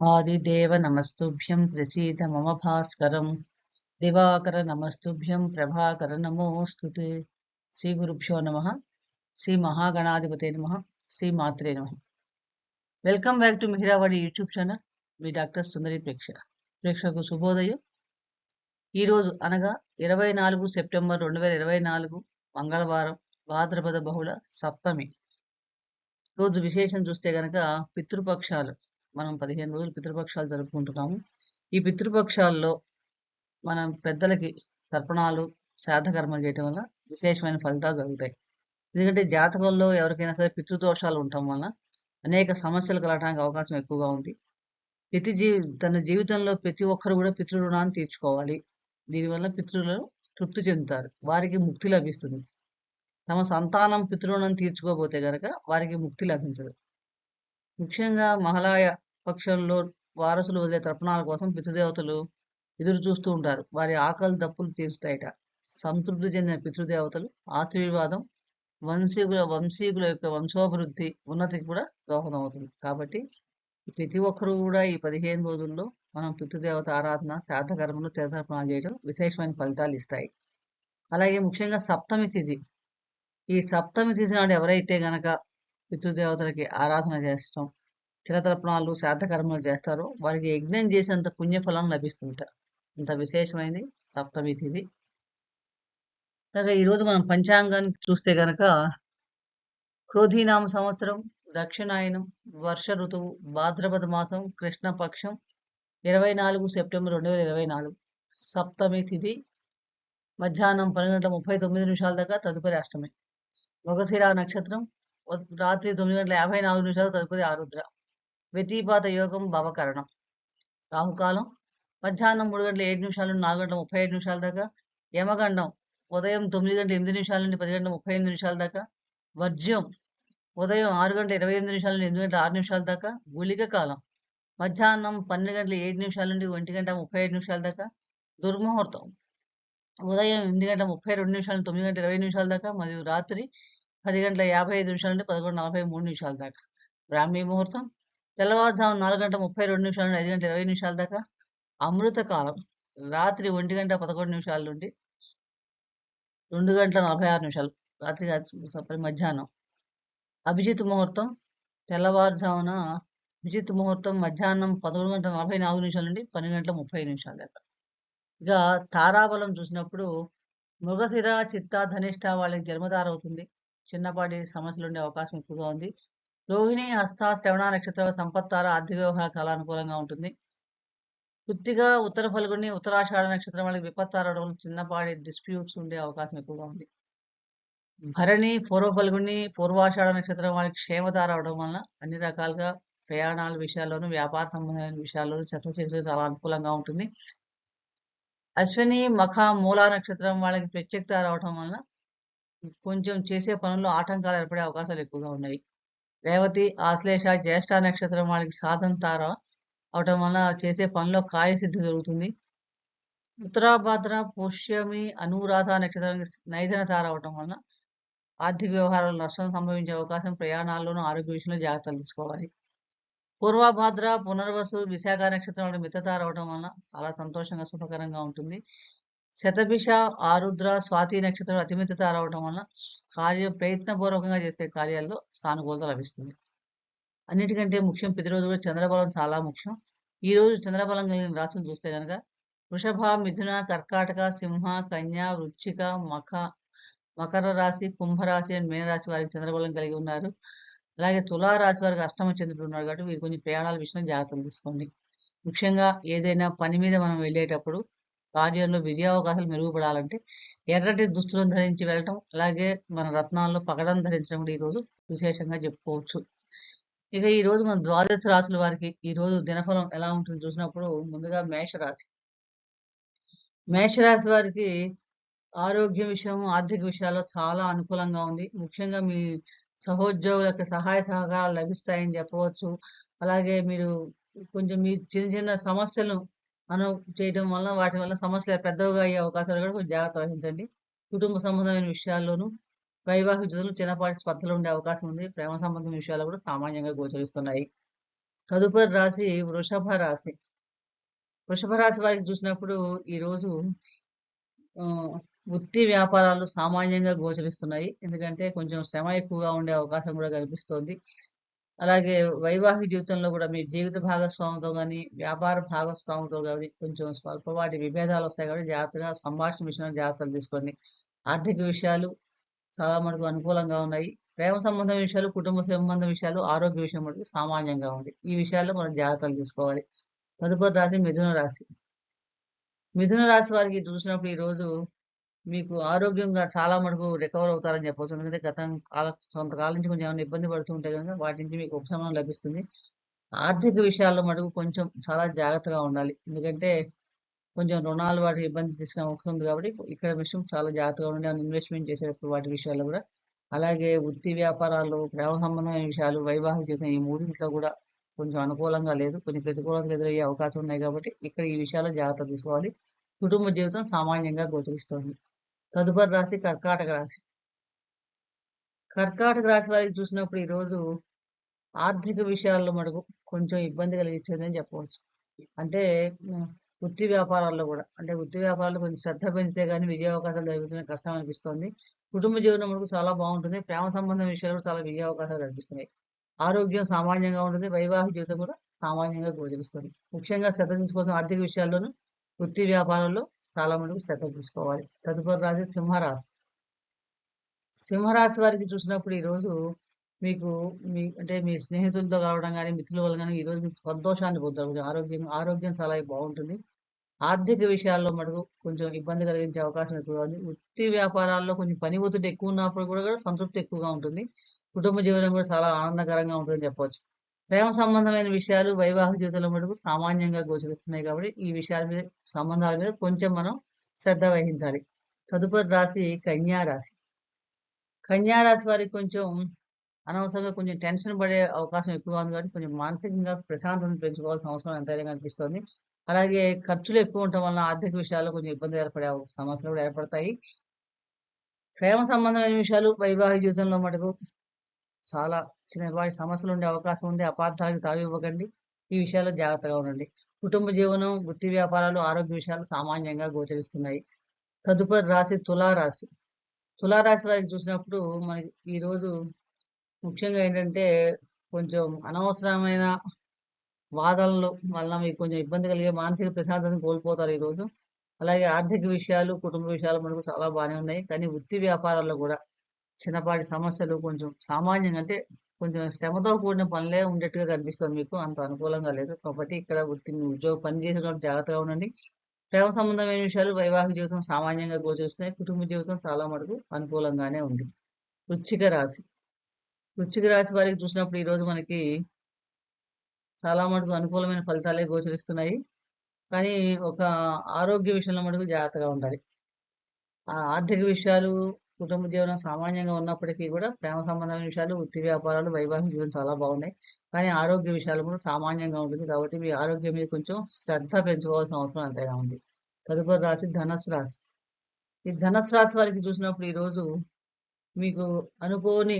ఆదిదేవ నమస్తుభ్యం ప్రసీద మమ భాస్కరం దివాకర నమస్తుభ్యం ప్రభాకర నమోస్తుతే. శ్రీ గురుభ్యో నమ. శ్రీ మహాగణాధిపతే నమ. శ్రీ మాత్రే నమ. వెల్కమ్ బ్యాక్ టు మిహిరావాడి యూట్యూబ్ ఛానల్. మీ డాక్టర్ సుందరి ప్రేక్షకు శుభోదయం. ఈరోజు అనగా 24 సెప్టెంబర్ 2024 మంగళవారం, భాద్రపద బహుళ సప్తమి రోజు విశేషం చూస్తే గనక పితృపక్షాలు. మనం 15 రోజులు పితృపక్షాలు జరుపుకుంటున్నాము. ఈ పితృపక్షాల్లో మనం పెద్దలకి తర్పణాలు, శ్రాద్ధకర్మలు చేయటం వల్ల విశేషమైన ఫలితాలు కలుగుతాయి. ఎందుకంటే జాతకంలో ఎవరికైనా సరే పితృదోషాలు ఉండటం వలన అనేక సమస్యలు కలగడానికి అవకాశం ఎక్కువగా ఉంది. తన జీవితంలో ప్రతి ఒక్కరు కూడా పితృ రుణాన్ని తీర్చుకోవాలి. దీనివల్ల పితృలు తృప్తి చెందుతారు, వారికి ముక్తి లభిస్తుంది. తమ సంతానం పితృరుణం తీర్చుకోబోతే గనక వారికి ముక్తి లభించదు. ముఖ్యంగా మహాలయ పక్షంలో వారసులు వదిలే తర్పణాల కోసం పితృదేవతలు ఎదురు చూస్తూ ఉంటారు. వారి ఆకలి దప్పులు తీరుస్తాయట. సంతృప్తి చెందిన పితృదేవతలు ఆశీర్వాదం వంశీకుల యొక్క వంశోభివృద్ధి, ఉన్నతికి కూడా దోహదం అవుతుంది. కాబట్టి ప్రతి ఒక్కరూ కూడా ఈ 15 రోజుల్లో మనం పితృదేవత ఆరాధన, శ్రాద్ధకర్మలు, తీర్థర్పణాలు చేయడం విశేషమైన ఫలితాలు ఇస్తాయి. అలాగే ముఖ్యంగా సప్తమి తిథి. ఈ సప్తమి తిథి నాడు ఎవరైతే గనక పితృదేవతలకి ఆరాధన చేస్తాం, తిలతర్పణాలు, శ్రాద్ధకర్మలు చేస్తారో వారికి యజ్ఞం చేసేంత పుణ్యఫలం లభిస్తుంట. ఇంత విశేషమైనది సప్తమి తిథి. ఈరోజు మనం పంచాంగాన్ని చూస్తే గనక క్రోధీనామ సంవత్సరం, దక్షిణాయనం, వర్ష ఋతువు, భాద్రపద మాసం, కృష్ణపక్షం, 24 సెప్టెంబర్ 2024 సప్తమి తిథి మధ్యాహ్నం 12:39 దాకా, తదుపరి అష్టమి. మృగశిర నక్షత్రం రాత్రి 9:54 తదుపరి ఆరుద్ర. వ్యతిపాత యోగం భవకరణం. రాహుకాలం మధ్యాహ్నం 3:07 నుండి 4:35 దాకా. యమగండం ఉదయం 9:08 నుండి 10:35 దాకా. వర్జ్యం ఉదయం 6:28 నుండి 8:06 దాకా. గుళిక కాలం మధ్యాహ్నం 12:07 నుండి 1:35 దాకా. దుర్ముహూర్తం ఉదయం 8:32 నుండి 9:20 దాకా, మరియు రాత్రి 10:55 నుండి 11:43 దాకా. బ్రాహ్మీ ముహూర్తం తెల్లవారుజాము 4:32 నుండి 5:20 దాకా. అమృత కాలం రాత్రి 1:11 నుండి 2:46 రాత్రి మధ్యాహ్నం. అభిజిత్ ముహూర్తం తెల్లవారుజామున అభిజిత్ ముహూర్తం మధ్యాహ్నం 11:44 నుండి 12:30 దాకా. ఇక తారాబలం చూసినప్పుడు మృగశిర, చిత్త, ధనిష్ట వాళ్ళకి జన్మతార అవుతుంది. చిన్నపాటి సమస్యలు ఉండే అవకాశం ఎక్కువగా ఉంది. రోహిణి, హస్త, శ్రవణ నక్షత్రాల సంపత్తార, ఆర్థిక వ్యవహారాలు చాలా అనుకూలంగా ఉంటుంది. కృత్తిక, ఉత్తర ఫల్గుని, ఉత్తరాషాఢ నక్షత్రం వాళ్ళకి విపత్తార అవడం, చిన్నపాటి డిస్ప్యూట్స్ ఉండే అవకాశం ఎక్కువగా ఉంది. భరణి, పూర్వ ఫల్గుని, పూర్వాషాఢ నక్షత్రం వాళ్ళకి క్షేమతార అవడం వలన అన్ని రకాలుగా ప్రయాణాల విషయాల్లోనూ, వ్యాపార సంబంధమైన విషయాల్లోనూ శస్త్రచికిత్స చాలా అనుకూలంగా ఉంటుంది. అశ్విని, మఖ, మూలా నక్షత్రం వాళ్ళకి ప్రత్యక్త రావటం వలన కొంచెం చేసే పనుల్లో ఆటంకాలు ఏర్పడే అవకాశాలు ఎక్కువగా ఉన్నాయి. రేవతి, ఆశ్లేష, జ్యేష్ఠ నక్షత్రం వాళ్ళకి సాధన తార అవటం వలన చేసే పనిలో కార్యసిద్ధి జరుగుతుంది. ఉత్తరాభాద్ర, పుష్యమి, అనురాధ నక్షత్రానికి నైదన తార అవటం వలన ఆర్థిక వ్యవహారాలు నష్టం సంభవించే అవకాశం, ప్రయాణాల్లోనూ ఆరోగ్య విషయంలో జాగ్రత్తలు తీసుకోవాలి. పూర్వభాద్ర, పునర్వసు, విశాఖ నక్షత్రం మిత్రతార అవడం వలన చాలా సంతోషంగా, శుభకరంగా ఉంటుంది. శతభిష, ఆరుద్ర, స్వాతి నక్షత్రం అతిమిత్రతార అవడం వలన ప్రయత్నపూర్వకంగా చేసే కార్యాల్లో సానుకూలత లభిస్తుంది. అన్నిటికంటే ముఖ్యం ప్రతిరోజు కూడా చంద్రబలం చాలా ముఖ్యం. ఈ రోజు చంద్రబలం కలిగిన రాశులు చూస్తే కనుక వృషభ, మిథున, కర్కాటక, సింహ, కన్య, వృశ్చిక, మకర రాశి, కుంభరాశి అండ్ మీనరాశి వారికి చంద్రబలం కలిగి ఉన్నారు. అలాగే తులారాశి వారికి అష్టమ చంద్రుడు ఉన్నారు కాబట్టి వీరు కొన్ని ప్రయాణాల విషయంలో జాగ్రత్తలు తీసుకోండి. ముఖ్యంగా ఏదైనా పని మీద మనం వెళ్ళేటప్పుడు కార్యంలో విజయావకాశాలు మెరుగుపడాలంటే ఎర్రటి దుస్తులను ధరించి వెళ్ళటం, అలాగే మన రత్నాల్లో పగడం ధరించడం కూడా ఈరోజు విశేషంగా చెప్పుకోవచ్చు. ఇక ఈ రోజు మన ద్వాదశ రాశుల వారికి ఈ రోజు దినఫలం ఎలా ఉంటుంది చూసినప్పుడు ముందుగా మేషరాశి. మేషరాశి వారికి ఆరోగ్య విషయం, ఆర్థిక విషయాల్లో చాలా అనుకూలంగా ఉంది. ముఖ్యంగా మీ సహోద్యోగుల యొక్క సహాయ సహకారాలు లభిస్తాయని చెప్పవచ్చు. అలాగే మీరు కొంచెం మీ చిన్న చిన్న సమస్యలను చేయడం వల్ల వాటి వల్ల సమస్యలు పెద్దవిగా అయ్యే అవకాశాలు కూడా కొంచెం జాగ్రత్త వహించండి. కుటుంబ సంబంధమైన విషయాల్లోనూ, వైవాహిక చిన్నపాటి స్పర్ధలు ఉండే అవకాశం ఉంది. ప్రేమ సంబంధమైన విషయాలు కూడా సామాన్యంగా గోచరిస్తున్నాయి. తదుపరి రాశి వృషభ రాశి. వృషభ రాశి వారికి చూసినప్పుడు ఈరోజు వృత్తి వ్యాపారాలు సామాన్యంగా గోచరిస్తున్నాయి. ఎందుకంటే కొంచెం శ్రమ ఎక్కువగా ఉండే అవకాశం కూడా కనిపిస్తోంది. అలాగే వైవాహిక జీవితంలో కూడా మీ జీవిత భాగస్వామితో గాని, వ్యాపార భాగస్వామితో గాని కొంచెం స్వల్పపాటి విభేదాలొస్తాయి కాబట్టి జాగ్రత్తగా సంభాషణ విషయంలో జాగ్రత్తలు తీసుకోండి. ఆర్థిక విషయాలు చాలా మటుకు అనుకూలంగా ఉన్నాయి. ప్రేమ సంబంధం విషయాలు, కుటుంబ సంబంధ విషయాలు, ఆరోగ్య విషయం మటుకు సామాన్యంగా ఉంది. ఈ విషయాల్లో మనం జాగ్రత్తలు తీసుకోవాలి. తదుపరి రాశి మిథున రాశి. మిథున రాశి వారికి చూసినప్పుడు ఈరోజు మీకు ఆరోగ్యంగా చాలా మటుకు రికవర్ అవుతారని చెప్పొచ్చు. ఎందుకంటే కొంతకాలం నుంచి కొంచెం ఏమైనా ఇబ్బంది పడుతూ ఉంటే గనుక వాటి నుంచి మీకు ఉపశమనం లభిస్తుంది. ఆర్థిక విషయాల్లో మటుకు కొంచెం చాలా జాగ్రత్తగా ఉండాలి. ఎందుకంటే కొంచెం రుణాలు వాటి ఇబ్బంది తీసుకునే అవకాశం ఉంది కాబట్టి ఇక్కడ విషయం చాలా జాగ్రత్తగా ఉండి ఏమైనా ఇన్వెస్ట్‌మెంట్ చేసేటప్పుడు వాటి విషయాల్లో గూడా. అలాగే వృత్తి వ్యాపారాలు, ప్రేమ సంబంధమైన విషయాలు, వైవాహిక జీవితం ఈ మూడింట్లో గూడా కొంచెం అనుకూలంగా లేదు. కొన్ని ప్రతికూలతలు ఎదురయ్యే అవకాశం ఉన్నాయి కాబట్టి ఇక్కడ ఈ విషయాల్లో జాగ్రత్త తీసుకోవాలి. కుటుంబ జీవితం సామాన్యంగా గోచరిస్తోంది. తదుపరి రాశి కర్కాటక రాశి. కర్కాటక రాశి వారికి చూసినప్పుడు ఈరోజు ఆర్థిక విషయాల్లో మటుకు కొంచెం ఇబ్బంది కలిగించేదని చెప్పవచ్చు. అంటే హ్మ్. వృత్తి వ్యాపారాల్లో గూడా. అంటే వృత్తి వ్యాపారాల్లో కొంచెం శ్రద్ధ పెంచితే గాని విజయావకాశాలు దొరుకుతున్న కష్టం అనిపిస్తోంది. కుటుంబ జీవనం మటుకు చాలా బావుంటుంది. ప్రేమ సంబంధం విషయాల్లో కూడా చాలా విజయావకాశాలు కనిపిస్తున్నాయి. ఆరోగ్యం సామాన్యంగా ఉంటుంది. వైవాహిక జీవితం కూడా సామాన్యంగా గోచరిస్తుంది. ముఖ్యంగా శ్రద్ధ తీసుకోవాల్సిన ఆర్థిక విషయాల్లోనూ, వృత్తి వ్యాపారాల్లో చాలా మటుకు శ్రద్ధ తీసుకోవాలి. తదుపరి రాశి సింహరాశి. సింహరాశి వారికి చూసినప్పుడు ఈరోజు మీకు అంటే మీ స్నేహితులతో కలవడం గాని, మిత్రుల వల్ల గాని ఈరోజు మీకు సంతోషాన్ని పొందుతారు. కొంచెం ఆరోగ్యం చాలా బావుంటుంది. ఆర్థిక విషయాల్లో మటుకు కొంచెం ఇబ్బంది కలిగించే అవకాశం ఎక్కువగా ఉంది. వృత్తి వ్యాపారాల్లో కొంచెం పని ఒత్తిడి ఎక్కువున్నప్పుడు కూడా సంతృప్తి ఎక్కువగా ఉంటుంది. కుటుంబ జీవనం కూడా చాలా ఆనందకరంగా ఉంటుందని చెప్పొచ్చు. ప్రేమ సంబంధమైన విషయాలు వైవాహిక జీవితంలో మటుకు సామాన్యంగా గోచరిస్తున్నాయి కాబట్టి, ఈ విషయాల మీద సంబంధాల మీద కొంచెం మనం శ్రద్ధ వహించాలి. తదుపరి రాశి కన్యా రాశి. కన్యా రాశి వారికి కొంచెం అనవసరంగా కొంచెం టెన్షన్ పడే అవకాశం ఎక్కువగా ఉంది కాబట్టి, కొంచెం మానసికంగా ప్రశాంతతను పెంచుకోవాల్సిన అవసరం ఎంతైనా కనిపిస్తోంది. అలాగే ఖర్చులు ఎక్కువ ఉండటం వలన ఆర్థిక విషయాల్లో కొంచెం ఇబ్బంది ఏర్పడే సమస్యలు కూడా ఏర్పడతాయి. ప్రేమ సంబంధమైన విషయాలు వైవాహిక జీవితంలో మటుకు చాలా చిన్నపాటి సమస్యలుండే అవకాశం ఉంది. అపార్థాలకు తావివ్వకండి. ఈ విషయాల్లో జాగ్రత్తగా ఉండండి. కుటుంబ జీవనం, వృత్తి వ్యాపారాలు, ఆరోగ్య విషయాలు సామాన్యంగా గోచరిస్తున్నాయి. తదుపరి రాశి తులారాశి. తులారాశి వారికి చూసినప్పుడు మనకి ఈరోజు ముఖ్యంగా ఏంటంటే కొంచెం అనవసరమైన వాదనలు వలన మీకు కొంచెం ఇబ్బంది కలిగే మానసిక ప్రశాంతతను కోల్పోతారు ఈరోజు. అలాగే ఆర్థిక విషయాలు, కుటుంబ విషయాలు మనకు చాలా బానే ఉన్నాయి. కానీ వృత్తి వ్యాపారాల్లో గూడా చిన్నపాటి సమస్యలు కొంచెం సామాన్యంగా అంటే కొంచెం శ్రమతో కూడిన పనులే ఉండేట్టుగా కనిపిస్తుంది మీకు. అంత అనుకూలంగా లేదు. కాబట్టి ఇక్కడ పని చేసేటప్పుడు జాగ్రత్తగా ఉండండి. ప్రేమ సంబంధమైన విషయాలు, వైవాహిక జీవితం సామాన్యంగా గోచరిస్తున్నాయి. కుటుంబ జీవితం చాలా మటుకు అనుకూలంగానే ఉంది. వృశ్చిక రాశి. వృశ్చిక రాశి వారికి చూసినప్పుడు ఈరోజు మనకి చాలా మటుకు అనుకూలమైన ఫలితాలే గోచరిస్తున్నాయి. కానీ ఒక ఆరోగ్య విషయంలో మటుకు జాగ్రత్తగా ఉండాలి. ఆర్థిక విషయాలు, కుటుంబ జీవనం సామాన్యంగా ఉన్నప్పటికీ కూడా ప్రేమ సంబంధమైన విషయాలు, వృత్తి వ్యాపారాలు, వైవాహిక జీవితం చాలా బాగున్నాయి. కానీ ఆరోగ్య విషయాలు కూడా సామాన్యంగా ఉంటుంది. కాబట్టి మీ ఆరోగ్యం మీద కొంచెం శ్రద్ధ పెంచుకోవాల్సిన అవసరం ఎంతైనా ఉంది. తదుపరి రాశి ధనస్సు రాశి. ఈ ధనస్సు రాశి వారికి చూసినప్పుడు ఈరోజు మీకు అనుకోని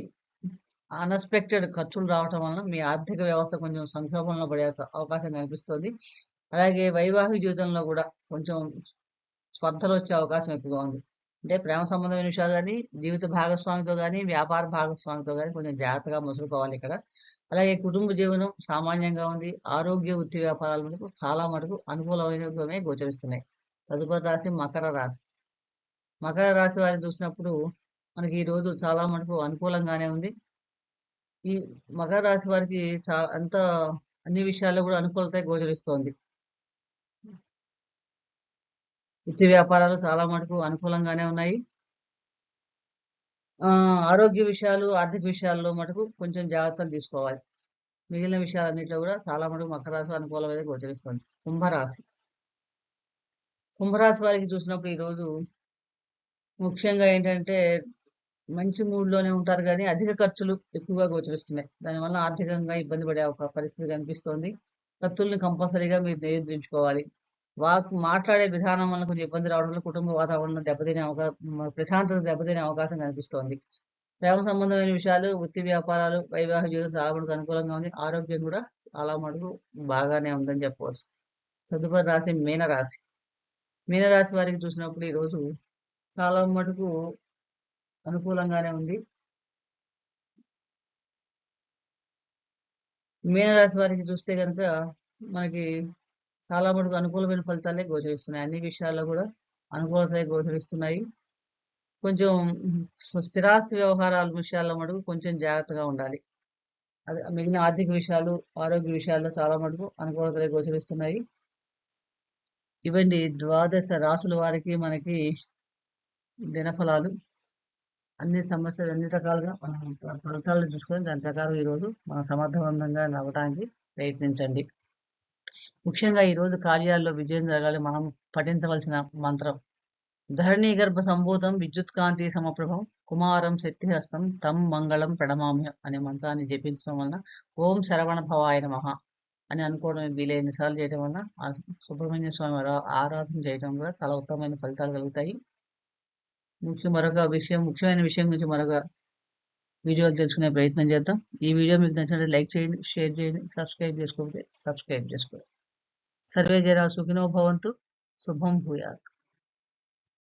అన్‌ఎక్స్‌పెక్టెడ్ ఖర్చులు రావటం వలన మీ ఆర్థిక వ్యవస్థ కొంచెం సంక్షోభంలో పడే అవకాశం కనిపిస్తోంది. అలాగే వైవాహిక జీవితంలో గూడా కొంచెం స్పర్ధలొచ్చే అవకాశం ఎక్కువగా ఉంది. అంటే ప్రేమ సంబంధమైన విషయాలు గాని, జీవిత భాగస్వామితో గాని, వ్యాపార భాగస్వామితో గాని కొంచెం జాగ్రత్తగా మసులుకోవాలిక్కడ. అలాగే కుటుంబ జీవనం సామాన్యంగా ఉంది. ఆరోగ్య, వృత్తి వ్యాపారాల మటుకు చాలా మటుకు అనుకూలమైనవే గోచరిస్తున్నాయి. తదుపరి రాశి మకర రాశి. మకర రాశి వారిని చూసినప్పుడు మనకి ఈరోజు చాలా మటుకు అనుకూలంగానే ఉంది. ఈ మకర రాశి వారికి అంతా అన్ని విషయాల్లో గూడా అనుకూలతే గోచరిస్తోంది. వృత్తి వ్యాపారాలు చాలా మటుకు అనుకూలంగానే ఉన్నాయి. ఆరోగ్య విషయాలు, ఆర్థిక విషయాల్లో మటుకు కొంచెం జాగ్రత్తలు తీసుకోవాలి. మిగిలిన విషయాలన్నిట్లో గూడా చాలా మటుకు మకర రాశి అనుకూలమైతే గోచరిస్తుంది. కుంభరాశి. కుంభరాశి వారికి చూసినప్పుడు ఈరోజు ముఖ్యంగా ఏంటంటే మంచి మూడ్‌లోనే ఉంటారు గానీ, అధిక ఖర్చులు ఎక్కువగా గోచరిస్తున్నాయి. దానివల్ల ఆర్థికంగా ఇబ్బంది పడే ఒక పరిస్థితి కనిపిస్తోంది. ఖర్చుల్ని కంపల్సరీగా మీరు నియంత్రించుకోవాలి. మాట్లాడే విధానం వల్ల కొంచెం ఇబ్బంది రావడం వల్ల కుటుంబ వాతావరణం ప్రశాంతత దెబ్బతినే అవకాశం కనిపిస్తోంది. ప్రేమ సంబంధమైన విషయాలు, వృత్తి వ్యాపారాలు, వైవాహిక జీవితం చాలా మటుకు అనుకూలంగా ఉంది. ఆరోగ్యం గూడా చాలా మటుకు బాగానే ఉందని చెప్పవచ్చు. తదుపరి రాశి మీనరాశి. మీనరాశి వారికి చూసినప్పుడు ఈరోజు చాలా మటుకు అనుకూలంగానే ఉంది. మీనరాశి వారికి చూస్తే గనుక మనకి చాలా మటుకు అనుకూలమైన ఫలితాలే గోచరిస్తున్నాయి. అన్ని విషయాల్లో కూడా అనుకూలతలే గోచరిస్తున్నాయి. కొంచెం స్థిరాస్తి వ్యవహారాల విషయాల్లో మటుకు కొంచెం జాగ్రత్తగా ఉండాలి. అదే మిగిలిన ఆర్థిక విషయాలు, ఆరోగ్య విషయాల్లో చాలా మటుకు అనుకూలతలే గోచరిస్తున్నాయి. ఇవండి ద్వాదశ రాసుల వారికి మనకి దినఫలాలు. అన్ని సమస్యలు అన్ని రకాలుగా మనం ఫలితాలను చూసుకొని దాని ప్రకారం ఈరోజు మనం సమర్థవంతంగా నడవటానికి ప్రయత్నించండి. ముఖ్యంగా ఈరోజు కార్యాల్లో విజయం జరగాలి. మనం పఠించవలసిన మంత్రం ధరణీ గర్భ సంభూతం విద్యుత్కాంతి సమప్రభం కుమారం శక్తిహస్తం తం మంగళం ప్రణమామ్య అనే మంత్రాన్ని జపించడం వలన ఓం శరవణ భవాయ నమః అని అనుకోవడం వీలైన సార్లు చేయడం వలన ఆ సుబ్రహ్మణ్య స్వామి ఆరాధన చేయడం కూడా చాలా ఉత్తమమైన ఫలితాలు కలుగుతాయి. ముఖ్యమైన విషయం గురించి మరొక వీడియోలు తెలుసుకునే ప్రయత్నం చేద్దాం. ఈ వీడియో మీకు నచ్చినట్లయితే లైక్ చేయండి, షేర్ చేయండి, సబ్స్క్రైబ్ చేసుకోండి. సర్వే జన సుఖినో భవంతు. శుభం భూయాత్.